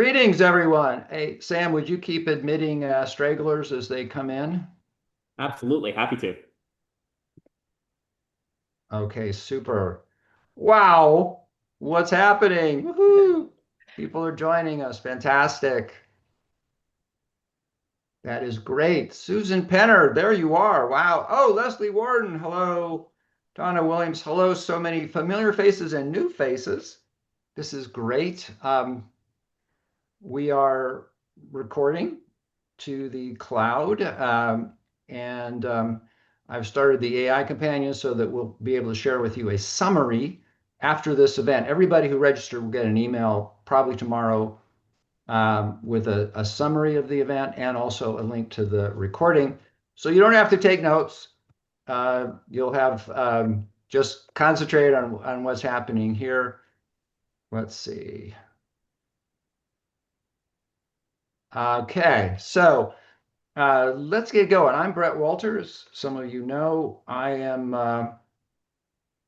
Greetings, everyone. Hey, Sam, would you keep admitting stragglers as they come in? Absolutely. Happy to. Okay, super. Wow, what's happening? Woohoo! People are joining us. Fantastic. That is great. Susan Penner, there you are. Wow. Oh, Leslie Warden, hello. Donna Williams, hello. So many familiar faces and new faces. This is great. We are recording to the cloud. And I've started the AI companion so that we'll be able to share with you a summary after this event. Everybody who registered will get an email probably tomorrow with a summary of the event and also a link to the recording. So you don't have to take notes. You'll have just concentrate on what's happening here. Let's see. Okay, so let's get going. I'm Brett Walters. Some of you know I am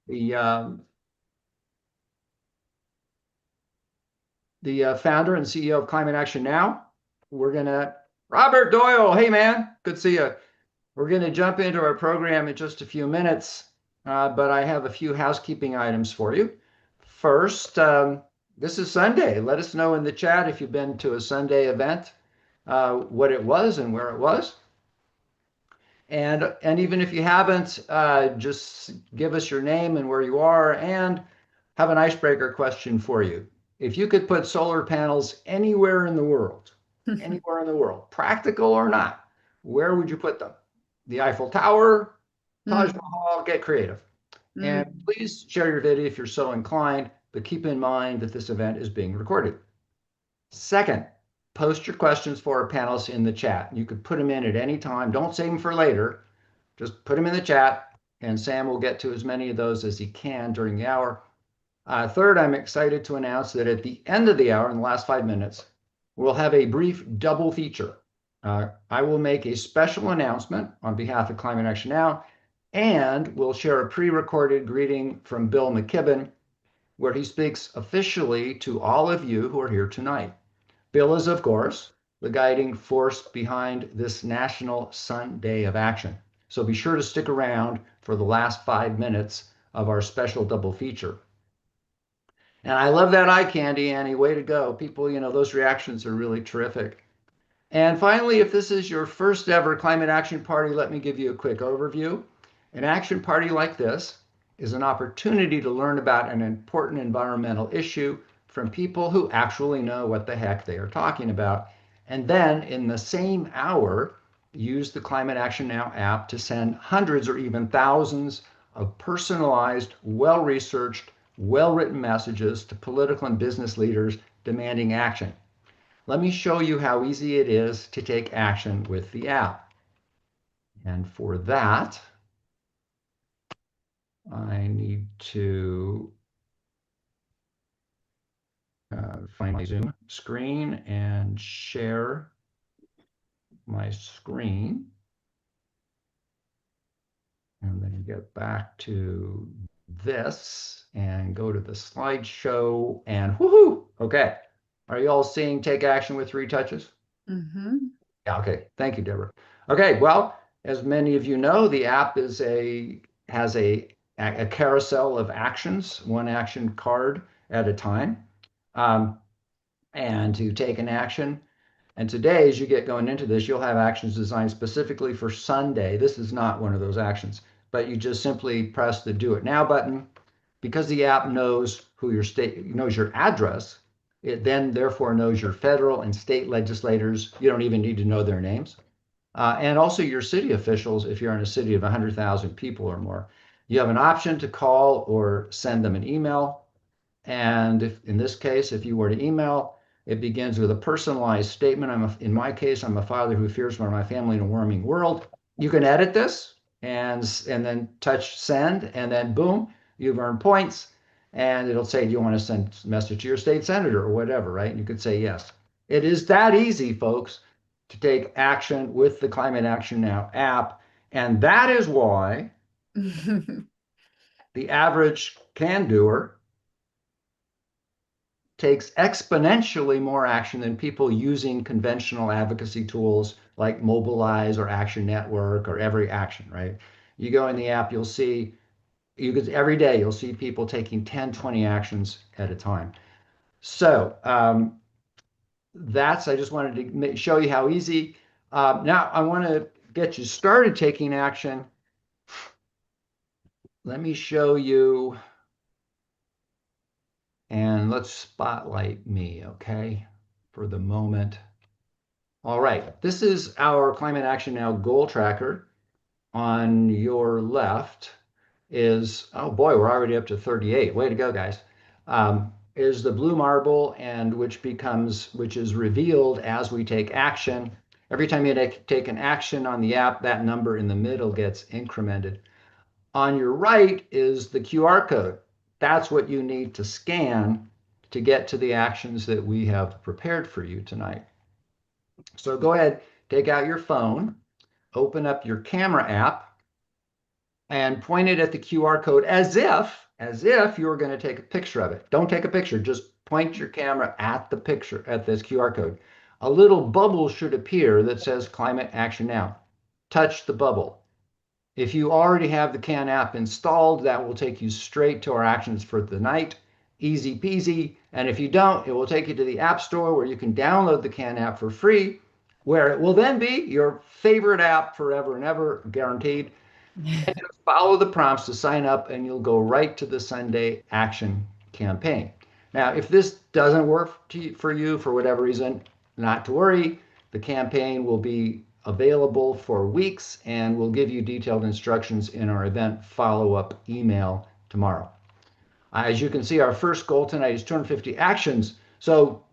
the founder and CEO of Climate Action Now. We're gonna Robert Doyle. Hey man, good to see you. We're gonna jump into our program in just a few minutes, but I have a few housekeeping items for you. First, this is Sunday. Let us know in the chat if you've been to a Sunday event, what it was and where it was. And even if you haven't, just give us your name and where you are, and have an icebreaker question for you. If you could put solar panels anywhere in the world, practical or not, where would you put them? The Eiffel Tower, Taj Mm, Mahal, get creative. And mm. please share your video if you're so inclined, but keep in mind that this event is being recorded. Second, post your questions for our panelists in the chat. You could put them in at any time. Don't save them for later. Just put them in the chat, and Sam will get to as many of those as he can during the hour. Third, I'm excited to announce that at the end of the hour, in the last 5 minutes, we'll have a brief double feature. I will make a special announcement on behalf of Climate Action Now, and we'll share a pre-recorded greeting from Bill McKibben, where he speaks officially to all of you who are here tonight. Bill is, of course, the guiding force behind this National Sun Day of Action. So be sure to stick around for the last 5 minutes of our special double feature. And I love that eye candy, Annie. Way to go. People, those reactions are really terrific. And finally, if this is your first ever climate action party, let me give you a quick overview. An action party like this is an opportunity to learn about an important environmental issue from people who actually know what the heck they are talking about. And then in the same hour, use the Climate Action Now app to send hundreds or even thousands of personalized, well researched, well written messages to political and business leaders demanding action. Let me show you how easy it is to take action with the app. And for that, I need to find my Zoom screen and share my screen. And then get back to this and go to the slideshow and woohoo! Okay. Are you all seeing Take Action with 3 touches? Hmm. Yeah, okay. Thank you, Deborah. Okay, well, as many of you know, the app has a carousel of actions, one action card at a time, um, and to take an action. And today, as you get going into this, you'll have actions designed specifically for Sunday. This is not one of those actions, but you just simply press the Do It Now button. Because the app knows who your state knows your address, it then therefore knows your federal and state legislators. You don't even need to know their names. And also your city officials if you're in a city of 100,000 people or more. You have an option to call or send them an email. And if, in this case, if you were to email, it begins with a personalized statement. In my case, I'm a father who fears for my family in a warming world. You can edit this and then touch send, and then boom, you've earned points. And it'll say, do you want to send a message to your state senator or whatever, right? And you could say yes. It is that easy, folks, to take action with the Climate Action Now app. And that is why the average can doer takes exponentially more action than people using conventional advocacy tools like Mobilize or Action Network or Every Action, right? You go in the app, you'll see, every day you'll see people taking 10, 20 actions at a time. So I just wanted to show you how easy. Now I want to get you started taking action. Let me show you, and let's spotlight me, okay, for the moment. All right, this is our Climate Action Now goal tracker. On your left is, oh boy, we're already up to 38. Way to go, guys. Is the blue marble, and which is revealed as we take action. Every time you take an action on the app, that number in the middle gets incremented. On your right is the QR code. That's what you need to scan to get to the actions that we have prepared for you tonight. So go ahead, take out your phone, open up your camera app, and point it at the QR code as if you were going to take a picture of it. Don't take a picture, just point your camera at the picture, at this QR code. A little bubble should appear that says Climate Action Now. Touch the bubble. If you already have the CAN app installed, that will take you straight to our actions for the night. Easy peasy. And if you don't, it will take you to the App Store where you can download the CAN app for free, where it will then be your favorite app forever and ever, guaranteed. And just follow the prompts to sign up, and you'll go right to the Sunday action campaign. Now, if this doesn't work for you for whatever reason, not to worry. The campaign will be available for weeks, and we'll give you detailed instructions in our event follow-up email tomorrow. As you can see, our first goal tonight is 250 actions. So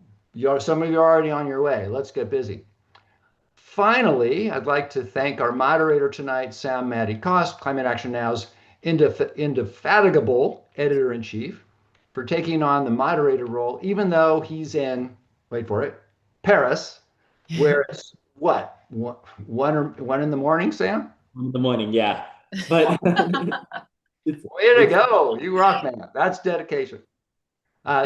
some of you are already on your way. Let's get busy. Finally, I'd like to thank our moderator tonight, Sam Matey-Coste, Climate Action Now's indefatigable editor-in-chief, for taking on the moderator role, even though he's in, wait for it, Paris, where it's what, one in the morning, Sam? In the morning, yeah. But way to go, you rock, man. That's dedication.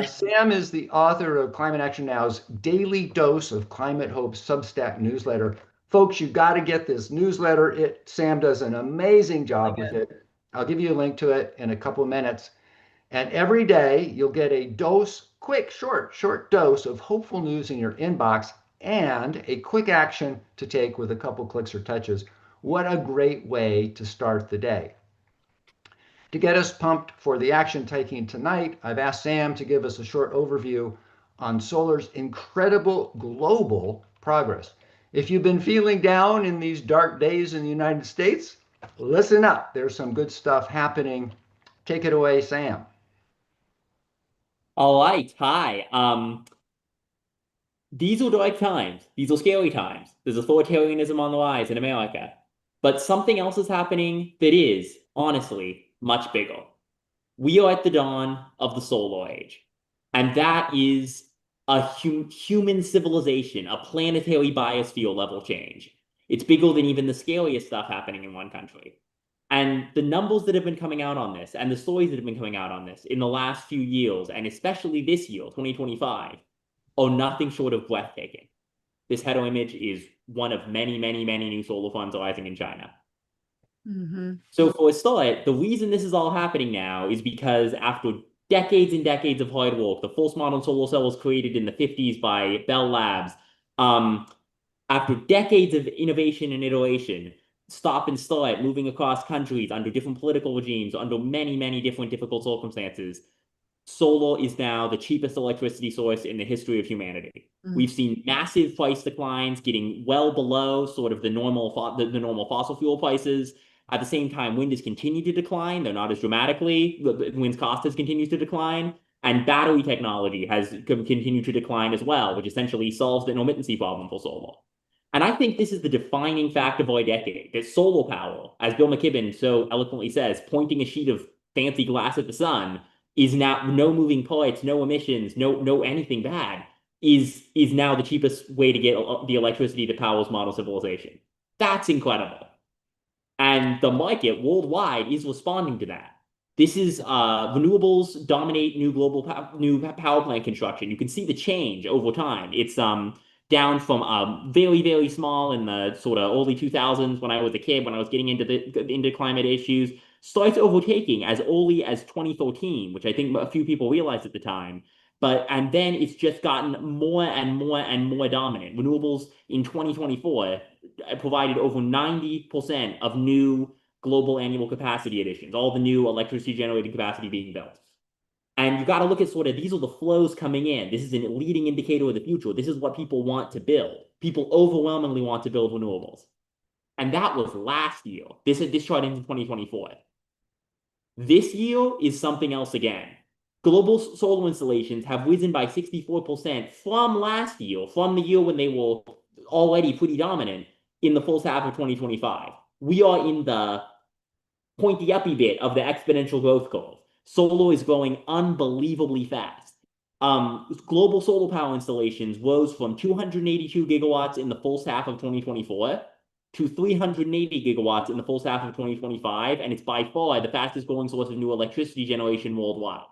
Sam is the author of Climate Action Now's Daily Dose of Climate Hope Substack newsletter. Folks, you got to get this newsletter. Sam does an amazing job with it. I'll give you a link to it in a couple of minutes. And every day you'll get a dose, quick, short dose of hopeful news in your inbox and a quick action to take with a couple clicks or touches. What a great way to start the day. To get us pumped for the action taking tonight, I've asked Sam to give us a short overview on solar's incredible global progress. If you've been feeling down in these dark days in the United States, listen up. There's some good stuff happening. Take it away, Sam. all right, hi. These are dark times. These are scary times. There's authoritarianism on the rise in America. But something else is happening that is, honestly, much bigger. We are at the dawn of the solar age. And that is a human civilization, a planetary biosphere level change. It's bigger than even the scariest stuff happening in one country. And the numbers that have been coming out on this and the stories that have been coming out on this in the last few years, and especially this year, 2025, are nothing short of breathtaking. This header image is one of many, many, many new solar farms arising in China. So for a start, the reason this is all happening now is because after decades and decades of hard work, the first modern solar cell was created in the 50s by Bell Labs. After decades of innovation and iteration, stop and start, moving across countries under different political regimes, under many, many different difficult circumstances, solar is now the cheapest electricity source in the history of humanity. We've seen massive price declines, getting well below sort of the normal fossil fuel prices. At the same time, wind has continued to decline, though not as dramatically. Wind's cost has continued to decline, and battery technology has continued to decline as well, which essentially solves the intermittency problem for solar. And I think this is the defining fact of our decade, that solar power, as Bill McKibben so eloquently says, pointing a sheet of fancy glass at the sun, is now no moving parts, no emissions, no anything bad, is now the cheapest way to get the electricity that powers modern civilization. That's incredible. And the market worldwide is responding to that. This is renewables dominate new power plant construction. You can see the change over time. It's down from very, very small in the sort of early 2000s when I was a kid, when I was getting into climate issues, starts overtaking as early as 2013, which I think a few people realized at the time. And then it's just gotten more and more and more dominant. Renewables in 2024 provided over 90% of new global annual capacity additions, all the new electricity generating capacity being built. And you got to look at sort of these are the flows coming in. This is a leading indicator of the future. This is what people want to build. People overwhelmingly want to build renewables. And that was last year. This chart into 2024. This year is something else again. Global solar installations have risen by 64% from last year, from the year when they were already pretty dominant in the first half of 2025. We are in the pointy uppy bit of the exponential growth curve. Solar is growing unbelievably fast. Global solar power installations rose from 282 gigawatts in the first half of 2024 to 380 gigawatts in the first half of 2025, and it's by far the fastest growing source of new electricity generation worldwide.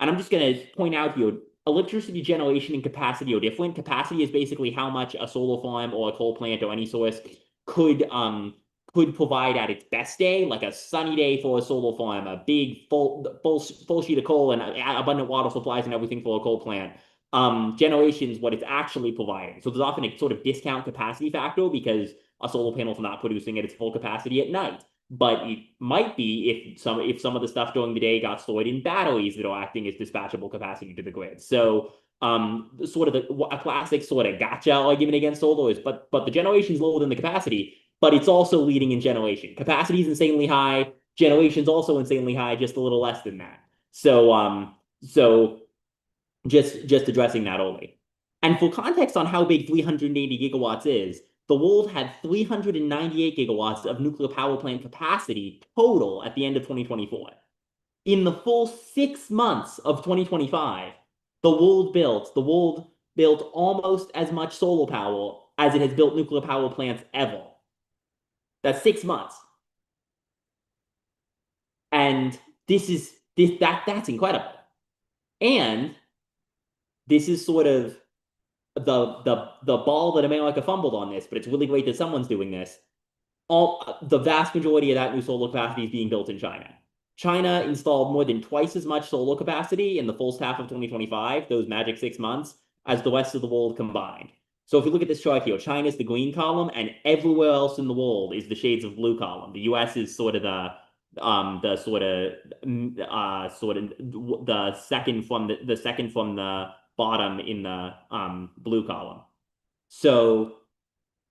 And I'm just going to point out here, electricity generation and capacity are different. Capacity is basically how much a solar farm or a coal plant or any source could provide at its best day, like a sunny day for a solar farm, a big full sheet of coal and abundant water supplies and everything for a coal plant. Generation is what it's actually providing. So there's often a sort of discount capacity factor because a solar panel is not producing at its full capacity at night. But it might be if some of the stuff during the day got stored in batteries that are acting as dispatchable capacity to the grid. So sort of a classic sort of gotcha argument against solar is, but the generation is lower than the capacity, but it's also leading in generation. Capacity is insanely high. Generation's also insanely high, just a little less than that. So just addressing that only. And for context on how big 380 gigawatts is, the world had 398 gigawatts of nuclear power plant capacity total at the end of 2024. In the full 6 months of 2025, the world built almost as much solar power as it has built nuclear power plants ever. That's 6 months. And that's incredible. And this is sort of the ball that America fumbled on this, but it's really great that someone's doing this. The vast majority of that new solar capacity is being built in China. China installed more than twice as much solar capacity in the first half of 2025, those magic 6 months, as the rest of the world combined. So if you look at this chart here, China's the green column, and everywhere else in the world is the shades of blue column. The U.S. is sort of the second from the bottom in the blue column. So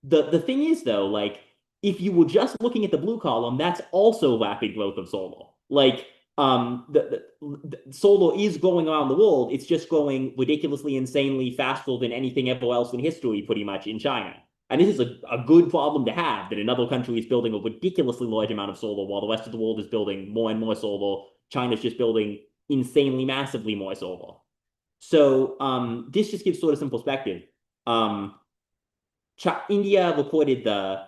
the thing is though, like if you were just looking at the blue column, that's also rapid growth of solar. Like the solar is growing around the world. It's just growing ridiculously, insanely faster than anything ever else in history, pretty much in China. And this is a good problem to have, that another country is building a ridiculously large amount of solar while the rest of the world is building more and more solar. China's just building insanely, massively more solar. So this just gives sort of some perspective. India recorded the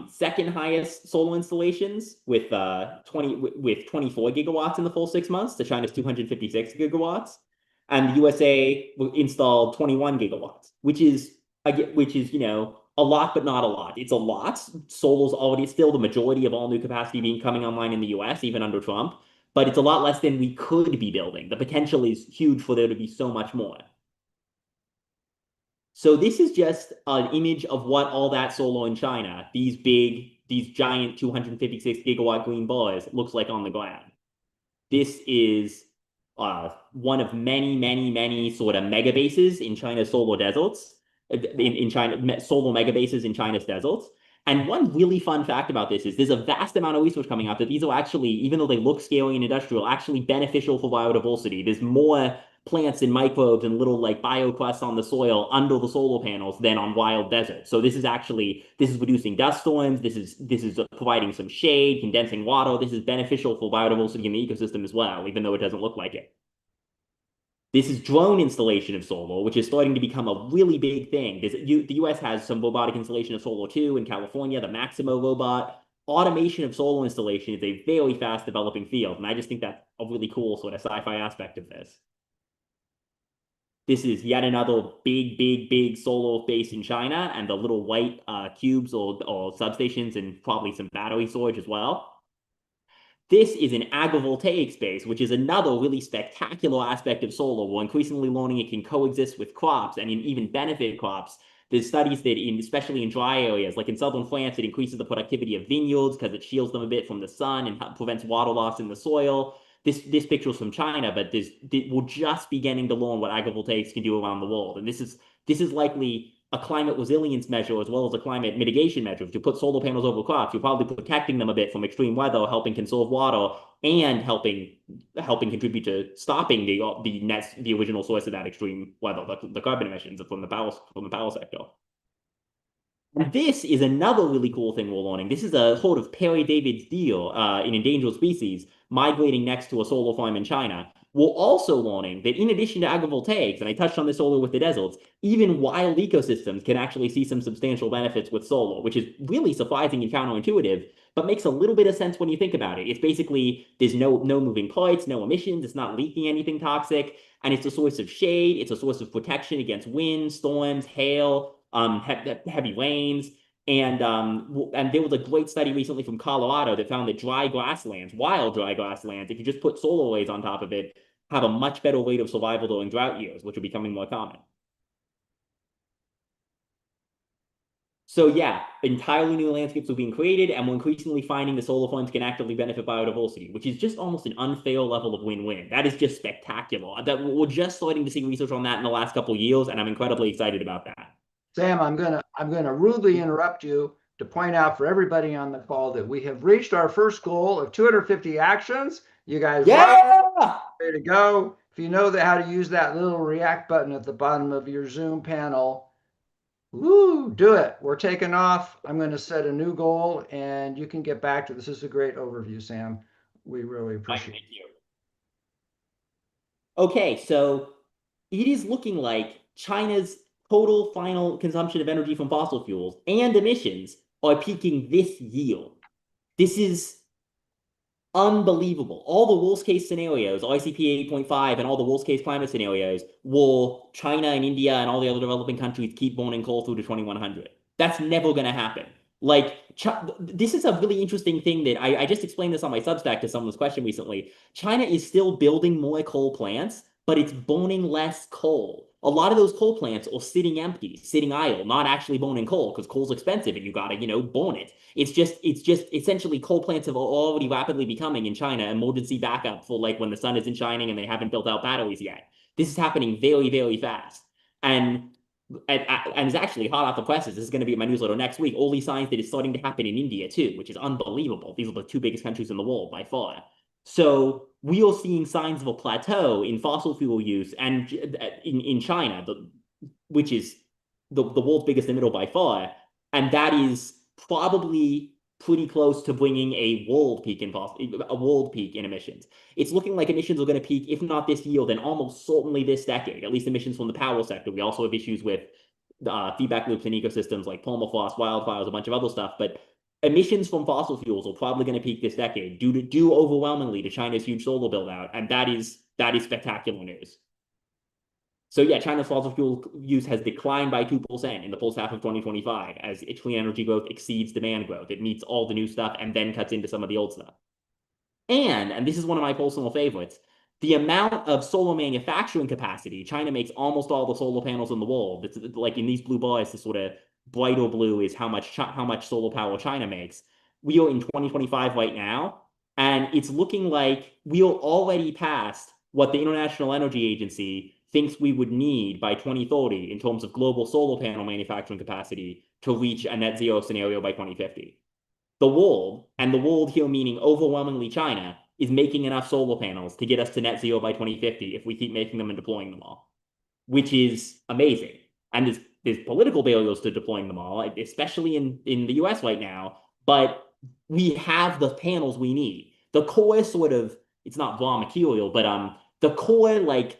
second highest solar installations with 24 gigawatts in the full 6 months to China's 256 gigawatts, and the USA installed 21 gigawatts, which is a lot, but not a lot. It's a lot. Solar's already still the majority of all new capacity coming online in the US, even under Trump. But it's a lot less than we could be building. The potential is huge for there to be so much more. So this is just an image of what all that solar in China, these giant 256 gigawatt green bars, looks like on the ground. This is one of many, many, many sort of mega bases in China's solar deserts, in China, solar mega bases in China's deserts. And one really fun fact about this is there's a vast amount of research coming out that these are actually, even though they look scary and industrial, actually beneficial for biodiversity. There's more plants and microbes and little like biocrusts on the soil under the solar panels than on wild deserts. So this is reducing dust storms. This is providing some shade, condensing water. This is beneficial for biodiversity in the ecosystem as well, even though it doesn't look like it. This is drone installation of solar, which is starting to become a really big thing. The US has some robotic installation of solar too in California, the Maximo robot. automation of solar installation is a very fast developing field. And I just think that's a really cool sort of sci-fi aspect of this. This is yet another big solar base in China, and the little white cubes or substations and probably some battery storage as well. This is an agrivoltaic space, which is another really spectacular aspect of solar. We're increasingly learning it can coexist with crops and even benefit crops. There's studies that, especially in dry areas, like in southern France, it increases the productivity of vineyards because it shields them a bit from the sun and prevents water loss in the soil. This picture is from China, but we're just beginning to learn what agrivoltaics can do around the world. And this is likely a climate resilience measure as well as a climate mitigation measure. If you put solar panels over crops, you're probably protecting them a bit from extreme weather, helping conserve water, and helping contribute to stopping the original source of that extreme weather, the carbon emissions from the power sector. And this is another really cool thing we're learning. This is a sort of Perry David's deal in endangered species migrating next to a solar farm in China. We're also learning that in addition to agrivoltaics, and I touched on this earlier with the deserts, even wild ecosystems can actually see some substantial benefits with solar, which is really surprising and counterintuitive, but makes a little bit of sense when you think about it. It's basically, there's no moving parts, no emissions, it's not leaking anything toxic, and it's a source of shade, it's a source of protection against wind, storms, hail, heavy rains. And there was a great study recently from Colorado that found that wild dry grasslands, if you just put solar arrays on top of it, have a much better rate of survival during drought years, which are becoming more common. So yeah, entirely new landscapes are being created, and we're increasingly finding the solar farms can actively benefit biodiversity, which is just almost an unfair level of win-win. That is just spectacular. That we're just starting to see research on that in the last couple of years, and I'm incredibly excited about that. Sam, I'm gonna rudely interrupt you to point out for everybody on the call that we have reached our first goal of 250 actions. You guys, yeah, way to go! If you know how to use that little react button at the bottom of your Zoom panel, woo, do it. We're taking off. I'm going to set a new goal, and you can get back to this. This is a great overview, Sam. We really appreciate it. Thank you. Okay, so it is looking like China's total final consumption of energy from fossil fuels and emissions are peaking this year. This is unbelievable. All the worst case scenarios, ICP 8.5 and all the worst case climate scenarios, will China and India and all the other developing countries keep burning coal through to 2100. That's never going to happen. Like, this is a really interesting thing that I just explained this on my Substack to someone's question recently. China is still building more coal plants, but it's burning less coal. A lot of those coal plants are sitting empty, sitting idle, not actually burning coal because coal's expensive and you gotta, burn it. It's just essentially coal plants have already rapidly becoming in China emergency backup for like when the sun isn't shining and they haven't built out batteries yet. This is happening very, very fast. And it's actually hot off the presses. This is going to be in my newsletter next week. Early signs that it's starting to happen in India too, which is unbelievable. These are the two biggest countries in the world by far. So we are seeing signs of a plateau in fossil fuel use and in China, which is the world's biggest emitter by far. And that is probably pretty close to bringing a world peak in emissions. It's looking like emissions are going to peak, if not this year, then almost certainly this decade, at least emissions from the power sector. We also have issues with feedback loops in ecosystems like permafrost, wildfires, a bunch of other stuff. But emissions from fossil fuels are probably going to peak this decade due overwhelmingly to China's huge solar build out. And that is spectacular news. So yeah, China's fossil fuel use has declined by 2% in the first half of 2025 as clean energy growth exceeds demand growth. It meets all the new stuff and then cuts into some of the old stuff. And this is one of my personal favorites, the amount of solar manufacturing capacity. China makes almost all the solar panels in the world. It's like in these blue bars, this sort of brighter blue is how much solar power China makes. We are in 2025 right now, and it's looking like we are already past what the International Energy Agency thinks we would need by 2030 in terms of global solar panel manufacturing capacity to reach a net zero scenario by 2050. The world, and the world here meaning overwhelmingly China, is making enough solar panels to get us to net zero by 2050 if we keep making them and deploying them all, which is amazing. And there's political barriers to deploying them all, especially in the US right now, but we have the panels we need. The core sort of, it's not raw material, but the core like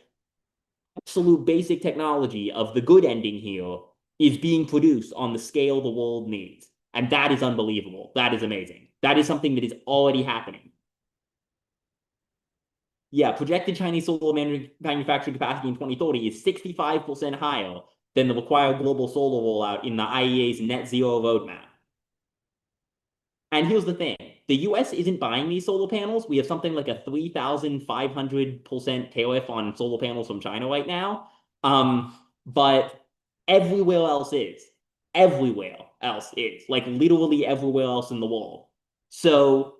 absolute basic technology of the good ending here is being produced on the scale the world needs. And that is unbelievable. That is amazing. That is something that is already happening. Yeah, projected Chinese solar manufacturing capacity in 2030 is 65% higher than the required global solar rollout in the IEA's net zero roadmap. And here's the thing. The US isn't buying these solar panels. We have something like a 3,500% tariff on solar panels from China right now. But everywhere else is. Everywhere else is. Like literally everywhere else in the world. So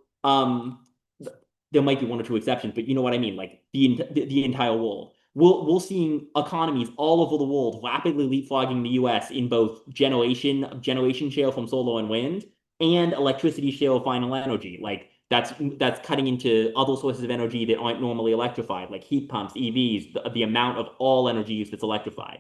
there might be one or two exceptions, but you know what I mean? Like the entire world. We're seeing economies all over the world rapidly leapfrogging the US in both generation share from solar and wind and electricity share of final energy. Like that's cutting into other sources of energy that aren't normally electrified, like heat pumps, EVs, the amount of all energy use that's electrified.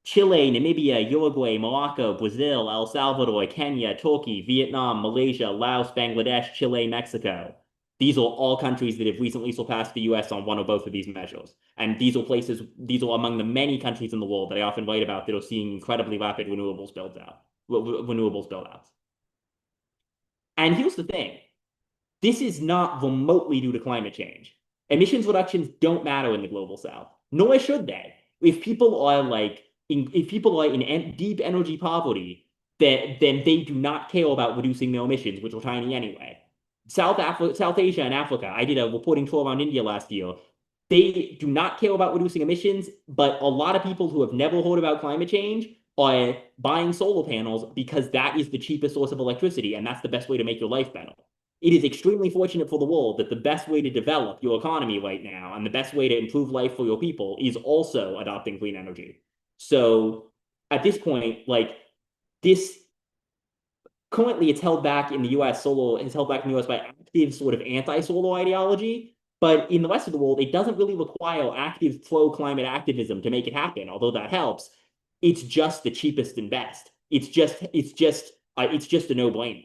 Chile, Namibia, Uruguay, Morocco, Brazil, El Salvador, Kenya, Turkey, Vietnam, Malaysia, Laos, Bangladesh, Chile, Mexico. These are all countries that have recently surpassed the US on one or both of these measures. And these are among the many countries in the world that I often write about that are seeing incredibly rapid renewables build-outs. And here's the thing. This is not remotely due to climate change. Emissions reductions don't matter in the global south, nor should they. If people are in deep energy poverty, then they do not care about reducing their emissions, which are tiny anyway. South Asia and Africa, I did a reporting tour around India last year. They do not care about reducing emissions, but a lot of people who have never heard about climate change are buying solar panels because that is the cheapest source of electricity, and that's the best way to make your life better. It is extremely fortunate for the world that the best way to develop your economy right now and the best way to improve life for your people is also adopting clean energy. So at this point, like this, currently it's held back in the US, solar is held back in the US by active sort of anti-solar ideology. But in the rest of the world, it doesn't really require active pro-climate activism to make it happen, although that helps. It's just the cheapest and best. It's just a no-brainer.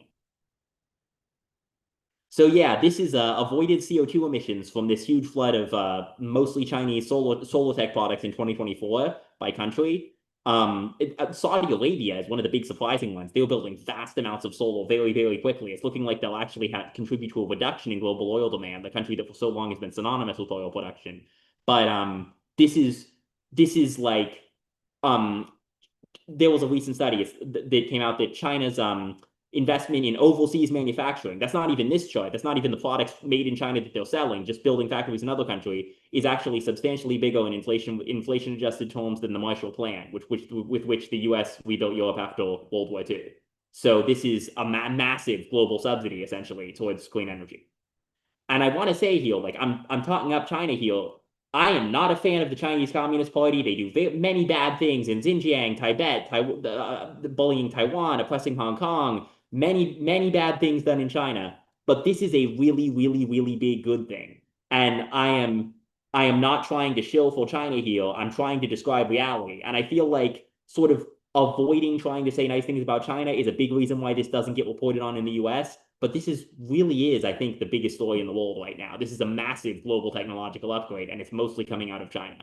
So yeah, this is avoided CO2 emissions from this huge flood of mostly Chinese solar tech products in 2024 by country. Saudi Arabia is one of the big surprising ones. They were building vast amounts of solar very, very quickly. It's looking like they'll actually contribute to a reduction in global oil demand, the country that for so long has been synonymous with oil production. But this is like there was a recent study that came out that China's investment in overseas manufacturing, that's not even this chart, that's not even the products made in China that they're selling, just building factories in other country, is actually substantially bigger in inflation adjusted terms than the Marshall Plan, with which the US rebuilt Europe after World War II. So this is a massive global subsidy essentially towards clean energy. And I want to say here, like I'm talking up China here. I am not a fan of the Chinese Communist Party. They do many bad things in Xinjiang, Tibet, bullying Taiwan, oppressing Hong Kong, many bad things done in China. But this is a really, really, really big good thing. And I am not trying to shill for China here. I'm trying to describe reality. And I feel like sort of avoiding trying to say nice things about China is a big reason why this doesn't get reported on in the US. But this really is, I think, the biggest story in the world right now. This is a massive global technological upgrade, and it's mostly coming out of China.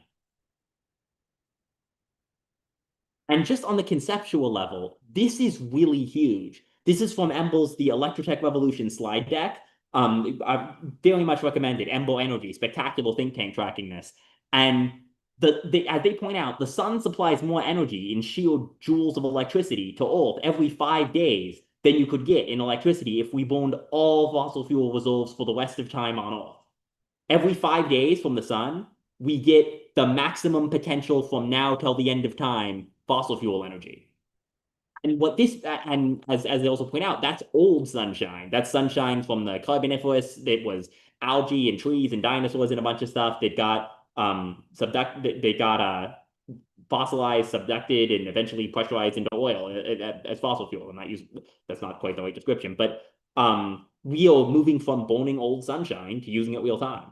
And just on the conceptual level, this is really huge. This is from Emble's The Electrotech Revolution slide deck. I very much recommend it. Emble Energy, spectacular think tank tracking this. And as they point out, the sun supplies more energy in sheer joules of electricity to Earth every 5 days than you could get in electricity if we burned all fossil fuel reserves for the rest of time on Earth. Every 5 days from the sun, we get the maximum potential from now till the end of time fossil fuel energy. And as they also point out, that's old sunshine. That's sunshine from the Carboniferous that was algae and trees and dinosaurs and a bunch of stuff that got fossilized, subducted, and eventually pressurized into oil as fossil fuel. That's not quite the right description, but we are moving from burning old sunshine to using it real time.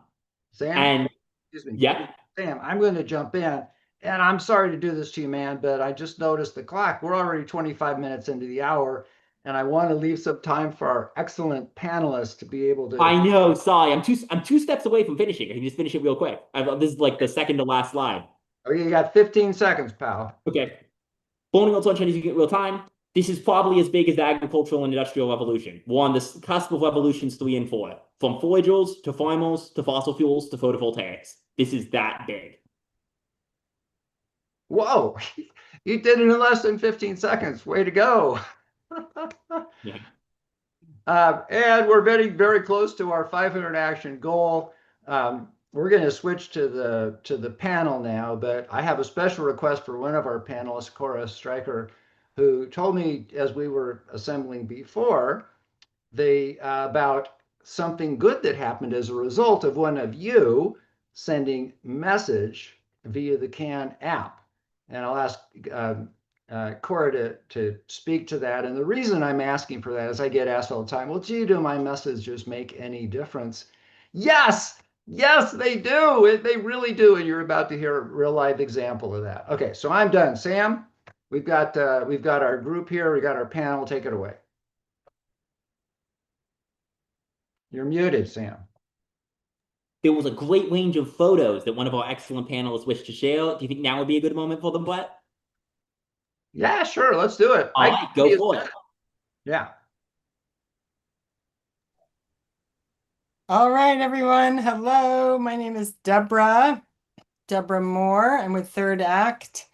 Sam, and excuse me. Yeah, Sam, I'm going to jump in. And I'm sorry to do this to you, man, but I just noticed the clock. We're already 25 minutes into the hour, and I want to leave some time for our excellent panelists to be able to. I know. Sorry, I'm two steps away from finishing. I can just finish it real quick. This is like the second to last slide. Okay, you got 15 seconds, pal. Okay. Burning old sunshine using it real time. This is probably as big as the agricultural and industrial revolution. We're on the cusp of revolutions 3 and 4, from forageals to thermals to fossil fuels to photovoltaics. This is that big. Whoa, you did it in less than 15 seconds. Way to go. Yeah. And we're very, very close to our 500 action goal. We're going to switch to the panel now, but I have a special request for one of our panelists, Cora Stryker, who told me as we were assembling before about something good that happened as a result of one of you sending message via the CAN app. And I'll ask Cora to speak to that. And the reason I'm asking for that is I get asked all the time, well, gee, do my messages make any difference? Yes, yes, they do. They really do. And you're about to hear a real live example of that. Okay, so I'm done. Sam, we've got our group here. We got our panel. Take it away. You're muted, Sam. There was a great range of photos that one of our excellent panelists wished to share. Do you think now would be a good moment for them, Brett? Yeah, sure. Let's do it. All right, go for it. Yeah. All right, everyone. Hello. My name is Deborah Moore. I'm with Third Act.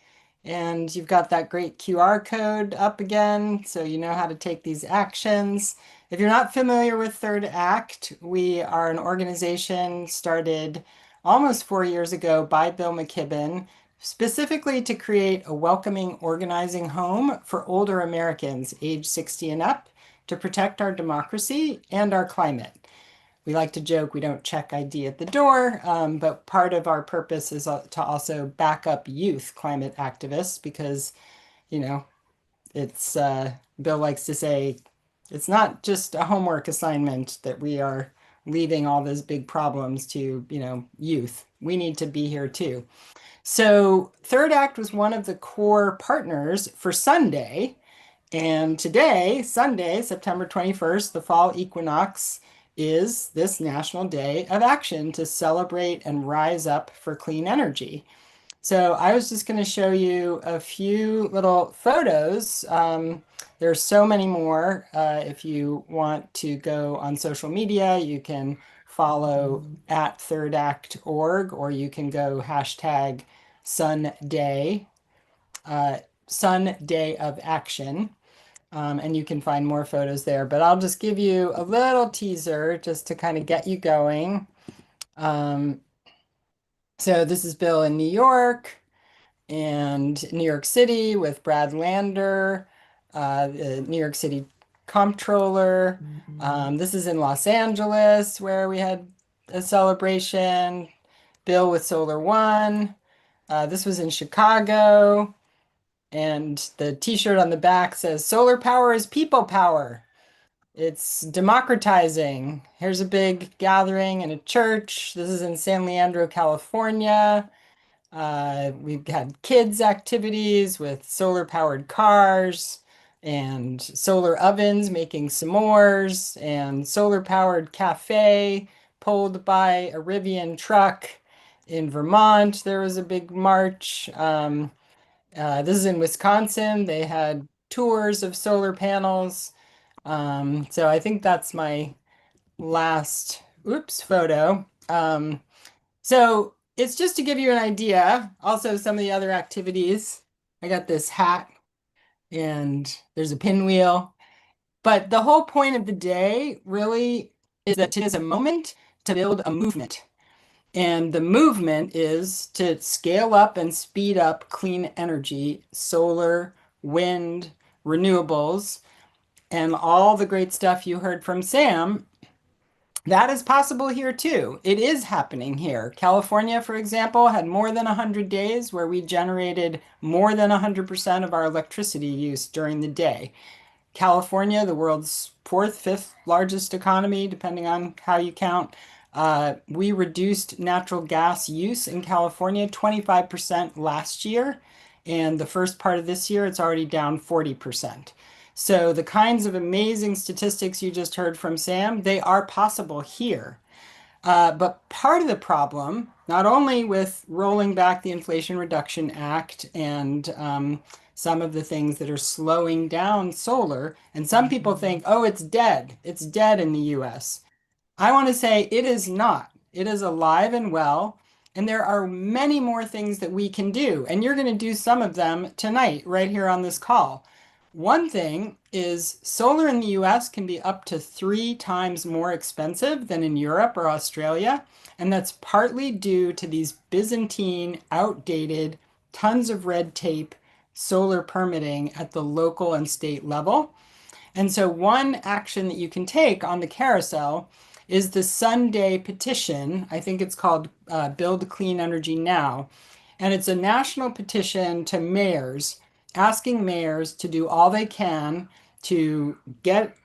And you've got that great QR code up again, so you know how to take these actions. If you're not familiar with Third Act, we are an organization started almost 4 years ago by Bill McKibben, specifically to create a welcoming organizing home for older Americans age 60 and up to protect our democracy and our climate. We like to joke we don't check ID at the door, but part of our purpose is to also back up youth climate activists because, you know, it's Bill likes to say it's not just a homework assignment that we are leaving all those big problems to, youth. We need to be here too. So Third Act was one of the core partners for Sunday. And today, Sunday, September 21st, the fall equinox, is this National Day of Action to celebrate and rise up for clean energy. So I was just going to show you a few little photos. There's so many more. If you want to go on social media, you can follow at thirdact.org, or you can go hashtag Sunday, Sun Day of Action. And you can find more photos there, but I'll just give you a little teaser just to kind of get you going. So this is Bill in New York and New York City with Brad Lander, the New York City comptroller. This is in Los Angeles where we had a celebration. Bill with Solar One. This was in Chicago. And the t-shirt on the back says, solar power is people power. It's democratizing. Here's a big gathering in a church. This is in San Leandro, California. We've had kids activities with solar powered cars and solar ovens making s'mores and solar powered cafe pulled by a Rivian truck. In Vermont, there was a big march. This is in Wisconsin. They had tours of solar panels. So I think that's my last, photo. So it's just to give you an idea. Also, some of the other activities. I got this hat and there's a pinwheel. But the whole point of the day really is that it is a moment to build a movement. And the movement is to scale up and speed up clean energy, solar, wind, renewables, and all the great stuff you heard from Sam. That is possible here too. It is happening here. California, for example, had more than 100 days where we generated more than 100% of our electricity use during the day. California, the world's fourth, fifth largest economy, depending on how you count, we reduced natural gas use in California 25% last year. And the first part of this year, it's already down 40%. So the kinds of amazing statistics you just heard from Sam, they are possible here. But part of the problem, not only with rolling back the Inflation Reduction Act and some of the things that are slowing down solar. And some people think, oh, it's dead. It's dead in the US. I want to say it is not. It is alive and well. And there are many more things that we can do. And you're going to do some of them tonight, right here on this call. One thing is solar in the US can be up to 3 times more expensive than in Europe or Australia. And that's partly due to these Byzantine, outdated, tons of red tape solar permitting at the local and state level. And so one action that you can take on the carousel is the Sunday petition. I think it's called Build Clean Energy Now. And it's a national petition to mayors, asking mayors to do all they can to get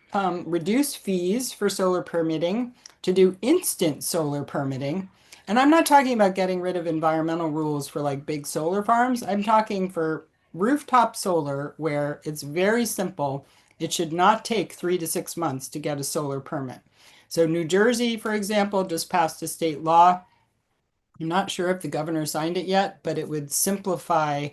reduced fees for solar permitting, to do instant solar permitting. And I'm not talking about getting rid of environmental rules for like big solar farms. I'm talking for rooftop solar where it's very simple. It should not take 3 to 6 months to get a solar permit. So New Jersey, for example, just passed a state law. I'm not sure if the governor signed it yet, but it would simplify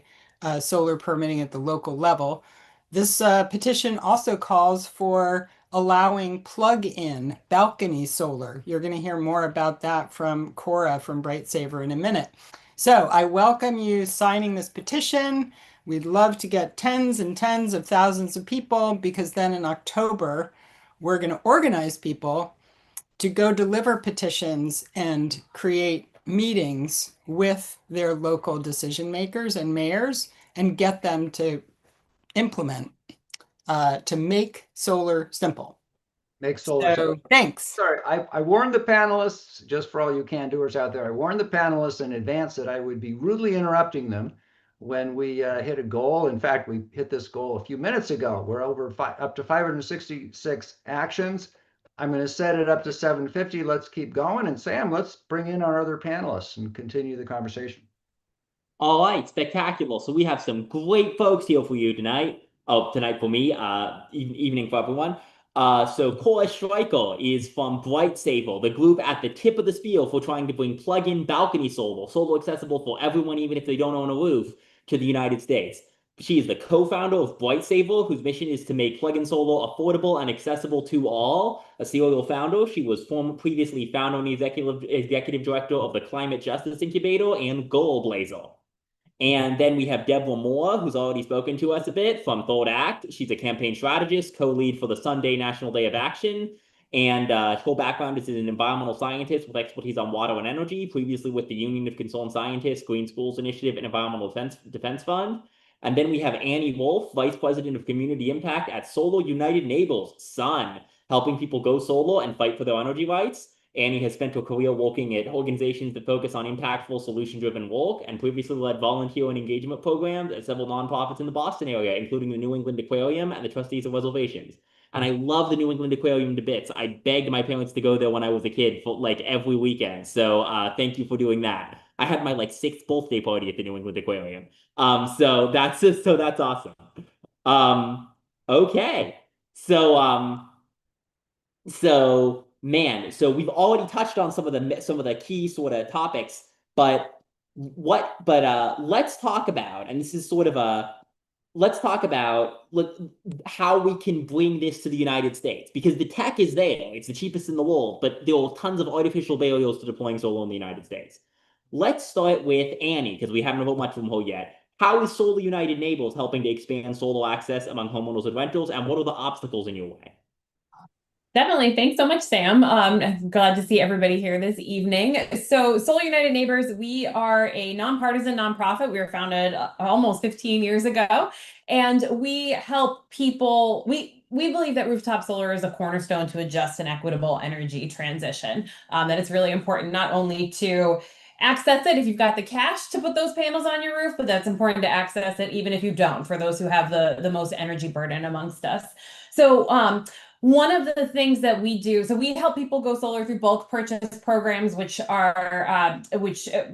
solar permitting at the local level. This petition also calls for allowing plug-in balcony solar. You're going to hear more about that from Cora from BrightSaver in a minute. So I welcome you signing this petition. We'd love to get tens and tens of thousands of people because then in October, we're going to organize people to go deliver petitions and create meetings with their local decision makers and mayors and get them to implement, to make solar simple. Make solar simple. So thanks. Sorry, I warned the panelists, just for all you can-doers out there, I warned the panelists in advance that I would be rudely interrupting them when we hit a goal. In fact, we hit this goal a few minutes ago. We're up to 566 actions. I'm going to set it up to 750. Let's keep going. And Sam, let's bring in our other panelists and continue the conversation. All right, spectacular. So we have some great folks here for you tonight. Oh, tonight for me, evening for everyone. So Cora Streicher is from BrightSaver, the group at the tip of the spear for trying to bring plug-in balcony solar accessible for everyone, even if they don't own a roof, to the United States. She is the co-founder of BrightSaver, whose mission is to make plug-in solar affordable and accessible to all. A serial founder, she was previously founder and executive director of the Climate Justice Incubator and Goal Blazer. And then we have Deborah Moore, who's already spoken to us a bit from Third Act. She's a campaign strategist, co-lead for the Sunday National Day of Action. And her background is as an environmental scientist with expertise on water and energy, previously with the Union of Concerned Scientists, Green Schools Initiative, and Environmental Defense Fund. And then we have Annie Wolf, Vice President of Community Impact at Solar United Neighbors, SUN, helping people go solar and fight for their energy rights. Annie has spent her career working at organizations that focus on impactful, solution-driven work, and previously led volunteer and engagement programs at several nonprofits in the Boston area, including the New England Aquarium and the Trustees of Reservations. And I love the New England Aquarium to bits. I begged my parents to go there when I was a kid for like every weekend. So thank you for doing that. I had my like 6th birthday party at the New England Aquarium. So that's awesome. Okay. So we've already touched on some of the key sort of topics, but let's talk about, and this is sort of let's talk about how we can bring this to the United States, because the tech is there. It's the cheapest in the world, but there are tons of artificial barriers to deploying solar in the United States. Let's start with Annie, because we haven't heard much from her yet. How is Solar United Neighbors helping to expand solar access among homeowners and renters, and what are the obstacles in your way? Definitely. Thanks so much, Sam. I'm glad to see everybody here this evening. So Solar United Neighbors, we are a nonpartisan nonprofit. We were founded almost 15 years ago, and we help people. We believe that rooftop solar is a cornerstone to a just and equitable energy transition. That it's really important not only to access it if you've got the cash to put those panels on your roof, but that's important to access it even if you don't, for those who have the most energy burden amongst us. So one of the things that we do, so we help people go solar through bulk purchase programs, which are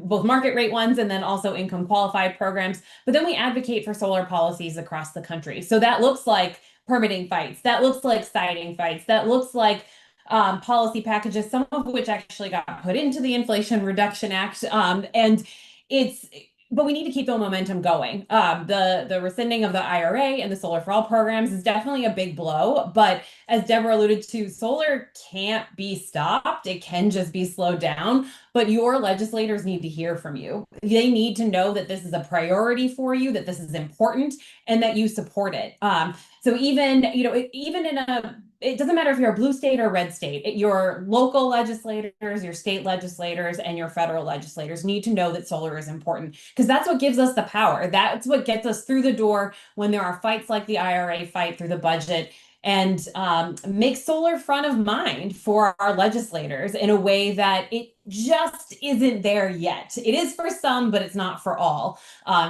both market rate ones and then also income qualified programs. But then we advocate for solar policies across the country. So that looks like permitting fights, that looks like siting fights, that looks like policy packages, some of which actually got put into the Inflation Reduction Act. And it's but we need to keep the momentum going. The rescinding of the IRA and the Solar for All programs is definitely a big blow. But as Deborah alluded to, solar can't be stopped. It can just be slowed down. But your legislators need to hear from you. They need to know that this is a priority for you, that this is important, and that you support it. So even, even in it doesn't matter if you're a blue state or red state, your local legislators, your state legislators, and your federal legislators need to know that solar is important, because that's what gives us the power. That's what gets us through the door when there are fights like the IRA fight through the budget, and make solar front of mind for our legislators in a way that it just isn't there yet. It is for some, but it's not for all.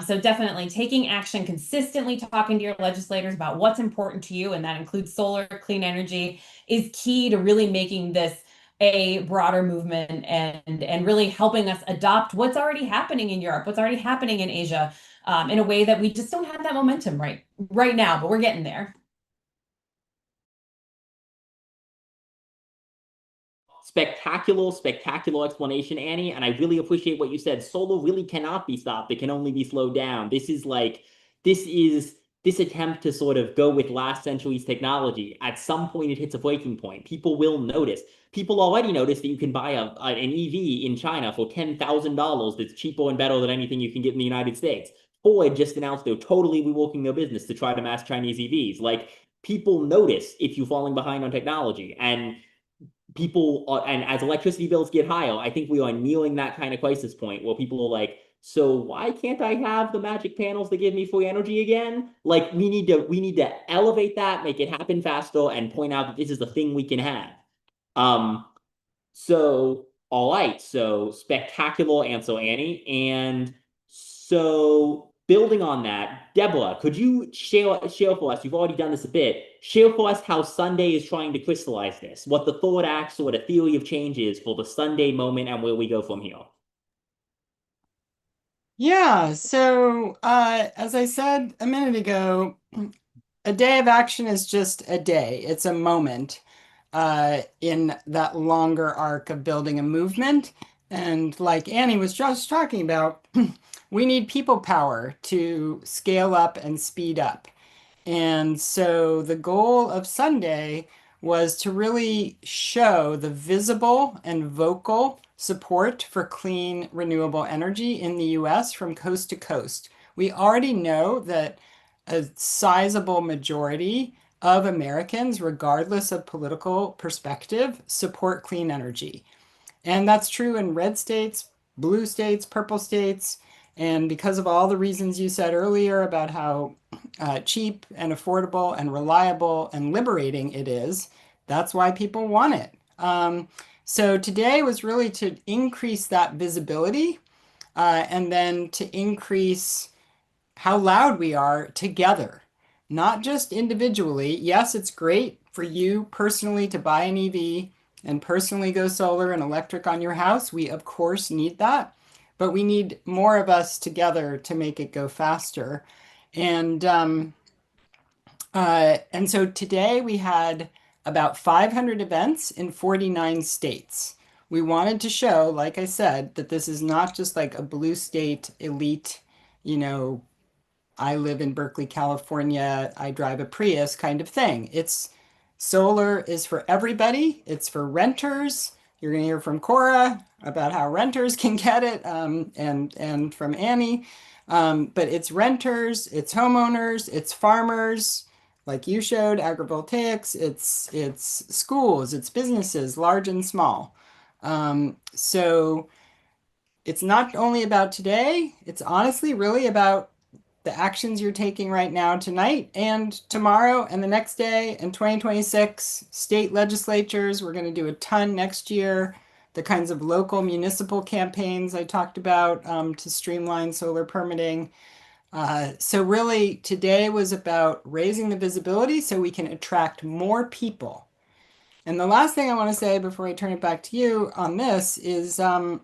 So definitely taking action, consistently talking to your legislators about what's important to you, and that includes solar, clean energy, is key to really making this a broader movement, and really helping us adopt what's already happening in Europe, what's already happening in Asia, in a way that we just don't have that momentum right now, but we're getting there. Spectacular explanation, Annie. And I really appreciate what you said. Solar really cannot be stopped. It can only be slowed down. This is this attempt to sort of go with last century's technology. At some point, it hits a breaking point. People will notice. People already notice that you can buy an EV in China for $10,000 that's cheaper and better than anything you can get in the United States. Ford just announced they're totally reworking their business to try to mass Chinese EVs. Like, people notice if you're falling behind on technology. And and as electricity bills get higher, I think we are nearing that kind of crisis point where people are like, so why can't I have the magic panels that give me free energy again? Like, we need to elevate that, make it happen faster, and point out that this is the thing we can have. So all right, so spectacular answer, Annie. And so building on that, Deborah, could you share for us, you've already done this a bit, share for us how Sunday is trying to crystallize this, what the third act or the theory of change is for the Sunday moment, and where we go from here. Yeah, so as I said a minute ago, a day of action is just a day. It's a moment in that longer arc of building a movement. And like Annie was just talking about, we need people power to scale up and speed up. And so the goal of Sunday was to really show the visible and vocal support for clean, renewable energy in the US from coast to coast. We already know that a sizable majority of Americans, regardless of political perspective, support clean energy. And that's true in red states, blue states, purple states. And because of all the reasons you said earlier about how cheap and affordable and reliable and liberating it is, that's why people want it. So today was really to increase that visibility and then to increase how loud we are together, not just individually. Yes, it's great for you personally to buy an EV and personally go solar and electric on your house. We, of course, need that, but we need more of us together to make it go faster. And so today we had about 500 events in 49 states. We wanted to show, like I said, that this is not just like a blue state elite, I live in Berkeley, California, I drive a Prius kind of thing. Solar is for everybody. It's for renters. You're going to hear from Cora about how renters can get it, and from Annie. But it's renters, it's homeowners, it's farmers, like you showed, agrivoltaics, it's schools, it's businesses, large and small. So it's not only about today, it's honestly really about the actions you're taking right now, tonight and tomorrow and the next day and 2026. State legislatures, we're going to do a ton next year. The kinds of local municipal campaigns I talked about to streamline solar permitting. So really today was about raising the visibility so we can attract more people. And the last thing I want to say before I turn it back to you on this is, of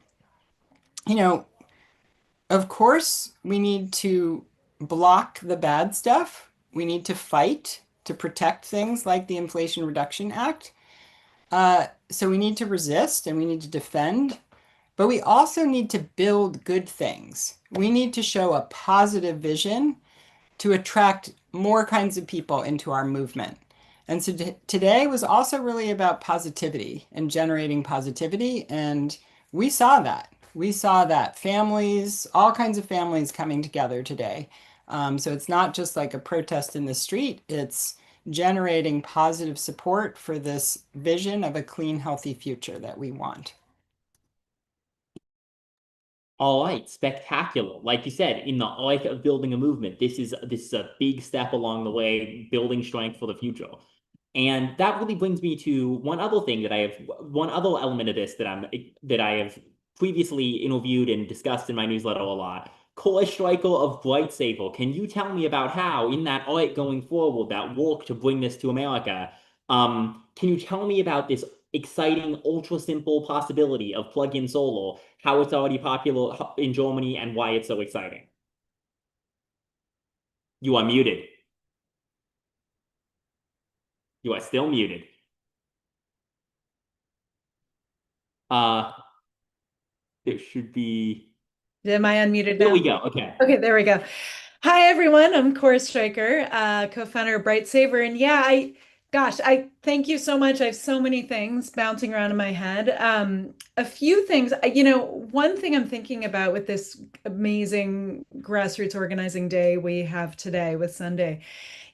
course, we need to block the bad stuff. We need to fight to protect things like the Inflation Reduction Act. So we need to resist and we need to defend. but we also need to build good things. We need to show a positive vision to attract more kinds of people into our movement. And so today was also really about positivity and generating positivity. And we saw that. We saw that families, all kinds of families coming together today. So it's not just like a protest in the street, it's generating positive support for this vision of a clean, healthy future that we want. All right, spectacular. Like you said, in the art of building a movement, this is a big step along the way, building strength for the future. And that really brings me to one other thing one other element of this that I have previously interviewed and discussed in my newsletter a lot. Core striker of Bright Saver, can you tell me about how, in that art going forward, that work to bring this to America, can you tell me about this exciting, ultra simple possibility of plug-in solar, how it's already popular in Germany, and why it's so exciting? You are muted. You are still muted. There should be. Am I unmuted now? There we go. Okay. Okay, there we go. Hi, everyone. I'm Cora Stryker, co-founder of Bright Saver. And yeah, I thank you so much. I have so many things bouncing around in my head. A few things, one thing I'm thinking about with this amazing grassroots organizing day we have today with Sunday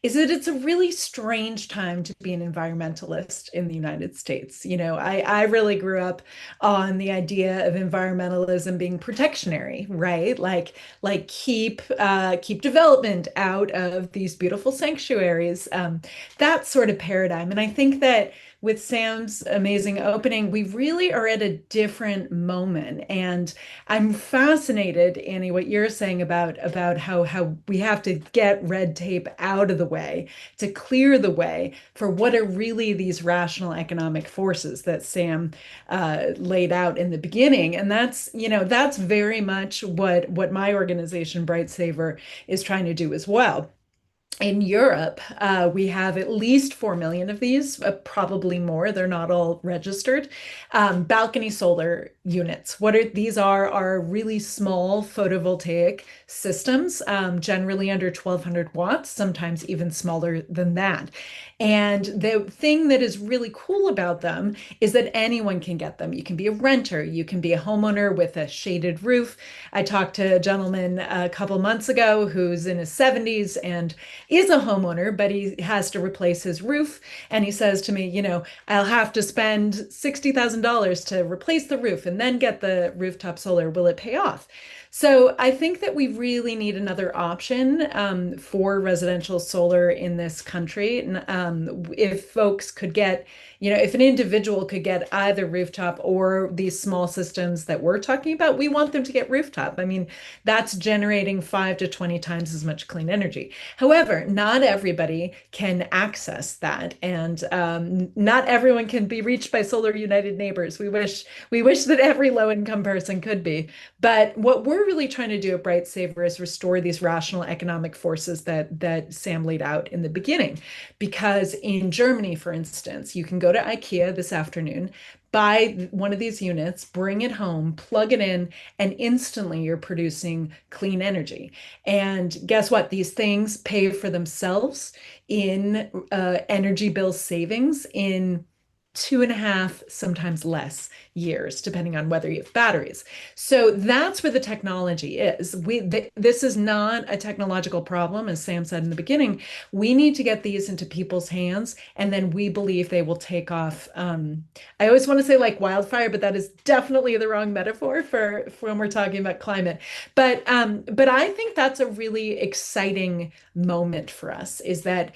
is that it's a really strange time to be an environmentalist in the United States. I really grew up on the idea of environmentalism being protectionary, right? Like keep development out of these beautiful sanctuaries, that sort of paradigm. And I think that with Sam's amazing opening, we really are at a different moment. And I'm fascinated, Annie, what you're saying about how we have to get red tape out of the way to clear the way for what are really these rational economic forces that Sam laid out in the beginning. And that's very much what my organization, Bright Saver, is trying to do as well. In Europe, we have at least 4 million of these, probably more. They're not all registered. Balcony solar units. These are really small photovoltaic systems, generally under 1,200 watts, sometimes even smaller than that. And the thing that is really cool about them is that anyone can get them. You can be a renter, you can be a homeowner with a shaded roof. I talked to a gentleman a couple months ago who's in his 70s and is a homeowner, but he has to replace his roof. And he says to me, I'll have to spend $60,000 to replace the roof and then get the rooftop solar. Will it pay off? So I think that we really need another option for residential solar in this country. And if folks could get, if an individual could get either rooftop or these small systems that we're talking about, we want them to get rooftop. I mean, that's generating 5 to 20 times as much clean energy. However, not everybody can access that. And not everyone can be reached by Solar United Neighbors. We wish that every low-income person could be. But what we're really trying to do at Bright Saver is restore these rational economic forces that Sam laid out in the beginning. Because in Germany, for instance, you can go to IKEA this afternoon, buy one of these units, bring it home, plug it in, and instantly you're producing clean energy. And guess what? These things pay for themselves in energy bill savings in 2.5, sometimes less years, depending on whether you have batteries. So that's where the technology is. This is not a technological problem, as Sam said in the beginning. We need to get these into people's hands, and then we believe they will take off. I always want to say like wildfire, but that is definitely the wrong metaphor for when we're talking about climate. But I think that's a really exciting moment for us, is that,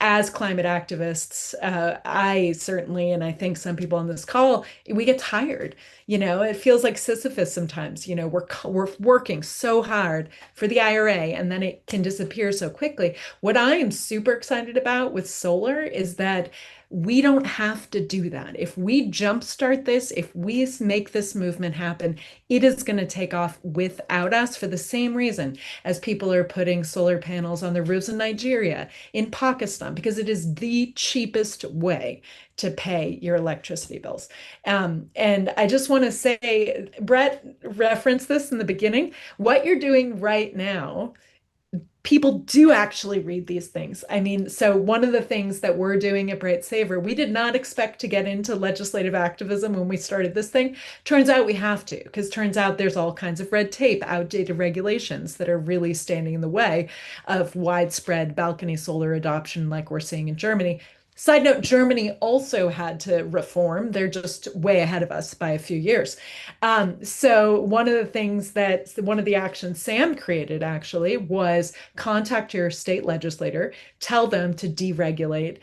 as climate activists, I certainly, and I think some people on this call, we get tired. It feels like Sisyphus sometimes. We're working so hard for the IRA, and then it can disappear so quickly. What I am super excited about with solar is that We don't have to do that. If we jumpstart this, if we make this movement happen, it is going to take off without us for the same reason as people are putting solar panels on the roofs in Nigeria, in Pakistan, because it is the cheapest way to pay your electricity bills. And I just want to say, Brett referenced this in the beginning. What you're doing right now, people do actually read these things. I mean, so one of the things that we're doing at Bright Saver, we did not expect to get into legislative activism when we started this thing. Turns out we have to, because turns out there's all kinds of red tape, outdated regulations that are really standing in the way of widespread balcony solar adoption like we're seeing in Germany. Side note, Germany also had to reform. They're just way ahead of us by a few years. So one of the actions Sam created actually was contact your state legislator, tell them to deregulate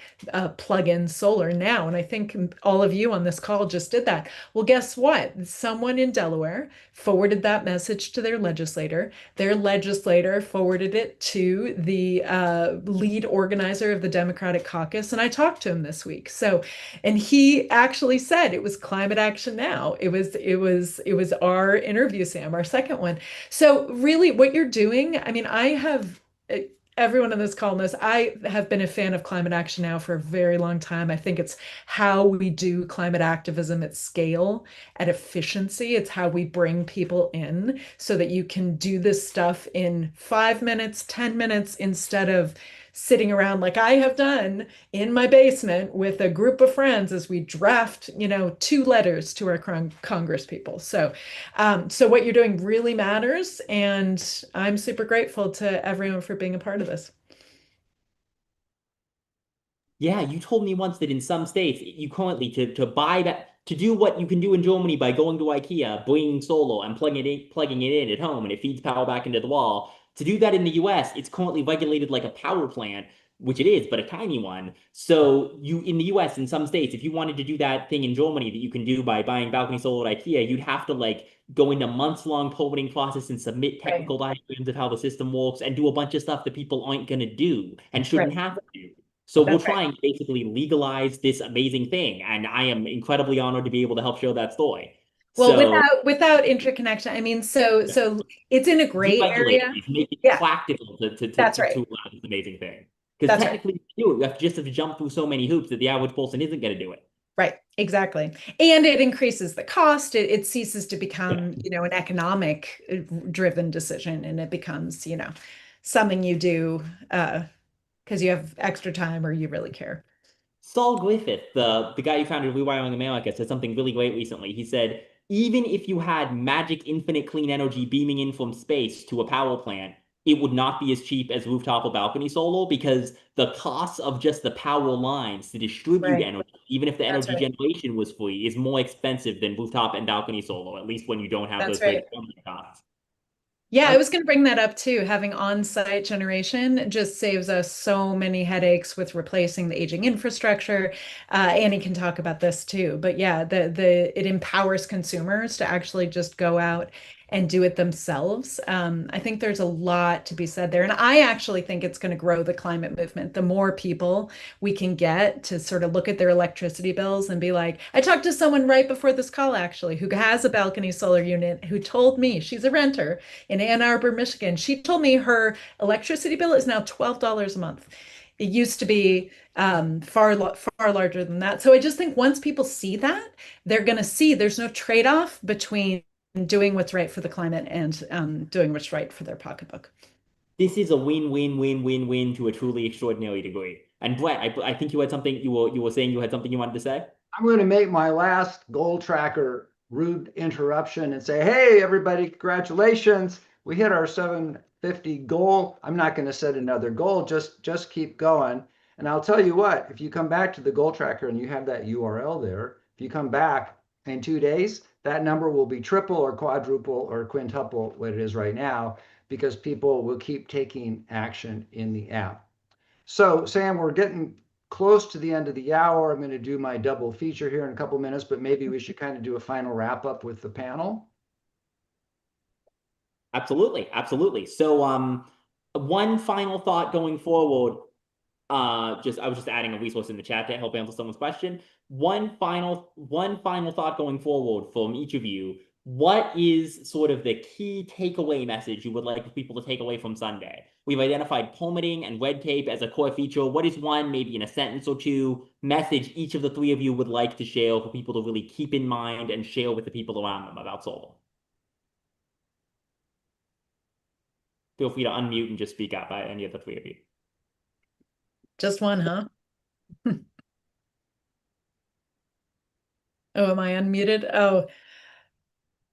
plug-in solar now. And I think all of you on this call just did that. Well, guess what? Someone in Delaware forwarded that message to their legislator. Their legislator forwarded it to the lead organizer of the Democratic caucus. And I talked to him this week. So, and he actually said it was climate action now. It was our interview, Sam, our second one. So really what you're doing, I mean, everyone on this call knows I have been a fan of climate action now for a very long time. I think it's how we do climate activism at scale, at efficiency. It's how we bring people in so that you can do this stuff in 5 minutes, 10 minutes, instead of sitting around like I have done in my basement with a group of friends as we draft, 2 letters to our Congress people. So what you're doing really matters, and I'm super grateful to everyone for being a part of this. Yeah, you told me once that in some states, you currently to buy that, to do what you can do in Germany by going to IKEA, bringing solar and plugging it in at home, and it feeds power back into the wall. To do that in the US, it's currently regulated like a power plant, which it is, but a tiny one. So in the US, in some states, if you wanted to do that thing in Germany that you can do by buying balcony solar at IKEA, you'd have to like go into months-long permitting process and submit technical diagrams of how the system works and do a bunch of stuff that people aren't going to do and shouldn't have to do. So we're trying to basically legalize this amazing thing, and I am incredibly honored to be able to help show that story. Well, So without interconnection, I mean, so it's in a gray area. Make it Yeah, practical to that's right. allow this amazing thing. Because technically, you have to jump through so many hoops that the average person isn't going to do it. Right, exactly. And it increases the cost. It ceases to become, an economic driven decision, and it becomes, something you do because you have extra time or you really care. Saul Griffith, the guy who founded Rewiring America, said something really great recently. He said, even if you had magic infinite clean energy beaming in from space to a power plant, it would not be as cheap as rooftop or balcony solar, because the cost of just the power lines to distribute energy, even if the energy generation was free, is more expensive than rooftop and balcony solar, at least when you don't have those big costs. Yeah, I was going to bring that up too. Having on-site generation just saves us so many headaches with replacing the aging infrastructure. Annie can talk about this too. But yeah, it empowers consumers to actually just go out and do it themselves. I think there's a lot to be said there. And I actually think it's going to grow the climate movement. The more people we can get to sort of look at their electricity bills and be like, I talked to someone right before this call actually who has a balcony solar unit who told me, she's a renter in Ann Arbor, Michigan. She told me her electricity bill is now $12 a month. It used to be far larger than that. So I just think once people see that, they're going to see there's no trade-off between doing what's right for the climate and doing what's right for their pocketbook. This is a win-win-win-win-win to a truly extraordinary degree. And Brett, I think you had something you were saying you had something you wanted to say? I'm going to make my last goal tracker rude interruption and say, hey, everybody, congratulations. We hit our 750 goal. I'm not going to set another goal. Just keep going. And I'll tell you what, if you come back to the goal tracker and you have that URL there, if you come back in 2 days, that number will be triple or quadruple or quintuple what it is right now, because people will keep taking action in the app. So Sam, we're getting close to the end of the hour. I'm going to do my double feature here in a couple minutes, but maybe we should kind of do a final wrap up with the panel. Absolutely. So one final thought going forward. I was just adding a resource in the chat to help answer someone's question. One final thought going forward from each of you. What is sort of the key takeaway message you would like for people to take away from Sunday? We've identified permitting and red tape as a core feature. What is one, maybe in a sentence or two, message each of the three of you would like to share for people to really keep in mind and share with the people around them about solar? Feel free to unmute and just speak up, any of the three of you. Just one, huh? Oh, am I unmuted? Oh,